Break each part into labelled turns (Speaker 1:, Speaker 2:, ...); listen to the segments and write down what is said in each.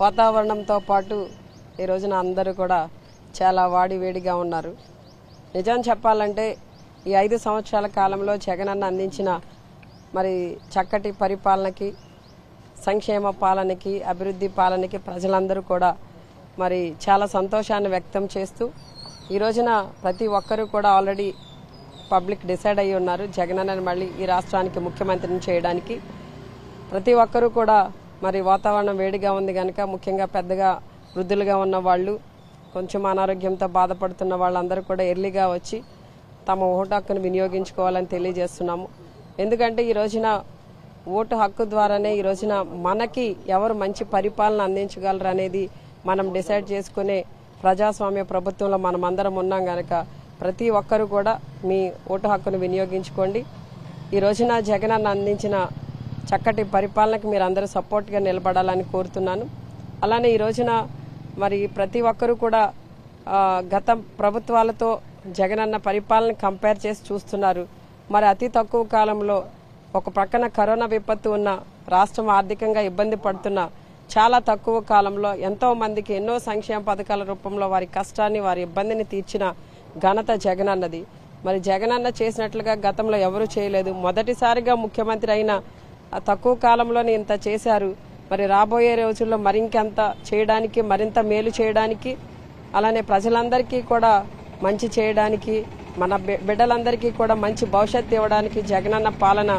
Speaker 1: వాతావరణంతో పాటు ఈ రోజున అందరూ కూడా చాలా వాడివేడిగా ఉన్నారు. నిజం చెప్పాలంటే ఈ 5 సంవత్సరాల కాలంలో జగనన్న అందించిన మరి చక్కటి పరిపాలనకి, సంక్షేమ పాలనకి, అభివృద్ధి పాలనకి ప్రజలందరూ కూడా మరి చాలా సంతోషాన్ని వ్యక్తం చేస్తూ ఈ రోజున ప్రతి ఒక్కరూ కూడా ఆల్రెడీ పబ్లిక్ డిసైడ్ అయ్యి ఉన్నారు జగనన్నని మళ్ళీ ఈ రాష్ట్రానికి ముఖ్యమంత్రిని చేయడానికి. ప్రతి ఒక్కరూ కూడా మరి వాతావరణం వేడిగా ఉంది కనుక ముఖ్యంగా పెద్దగా వృద్ధులుగా ఉన్న వాళ్ళు, కొంచెం అనారోగ్యంతో బాధపడుతున్న వాళ్ళందరూ కూడా ఎర్లీగా వచ్చి తమ ఓటు హక్కును వినియోగించుకోవాలని తెలియజేస్తున్నాము. ఎందుకంటే ఈ రోజున ఓటు హక్కు ద్వారానే ఈ రోజున మనకి ఎవరు మంచి పరిపాలన అందించగలరు అనేది మనం డిసైడ్ చేసుకునే ప్రజాస్వామ్య ప్రభుత్వంలో మనమందరం ఉన్నాం కనుక ప్రతి ఒక్కరూ కూడా మీ ఓటు హక్కును వినియోగించుకోండి. ఈ రోజున జగనన్న అందించిన చక్కటి పరిపాలనకు మీరు అందరూ సపోర్ట్గా నిలబడాలని కోరుతున్నాను. అలానే ఈ రోజున మరి ప్రతి ఒక్కరూ కూడా గత ప్రభుత్వాలతో జగనన్న పరిపాలన కంపేర్ చేసి చూస్తున్నారు. మరి అతి తక్కువ కాలంలో ఒక ప్రక్కన కరోనా విపత్తు ఉన్న రాష్ట్రం ఆర్థికంగా ఇబ్బంది పడుతున్న చాలా తక్కువ కాలంలో ఎంతో మందికి ఎన్నో సంక్షేమ పథకాల రూపంలో వారి కష్టాన్ని, వారి ఇబ్బందిని తీర్చిన ఘనత జగనన్నది. మరి జగనన్న చేసినట్లుగా గతంలో ఎవరూ చేయలేదు. మొదటిసారిగా ముఖ్యమంత్రి అయిన తక్కువ కాలంలోనే ఇంత చేశారు. మరి రాబోయే రోజుల్లో మరింకెంత చేయడానికి, మరింత మేలు చేయడానికి, అలానే ప్రజలందరికీ కూడా మంచి చేయడానికి, మన బిడ్డలందరికీ కూడా మంచి భవిష్యత్తు ఇవ్వడానికి జగనన్న పాలన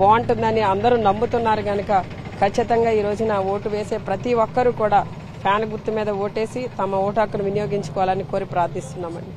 Speaker 1: బాగుంటుందని అందరూ నమ్ముతున్నారు కనుక ఖచ్చితంగా ఈ రోజున ఓటు వేసే ప్రతి ఒక్కరూ కూడా ఫ్యాన్ గుర్తు మీద ఓటేసి తమ ఓటు హక్కును వినియోగించుకోవాలని కోరి ప్రార్థిస్తున్నామండి.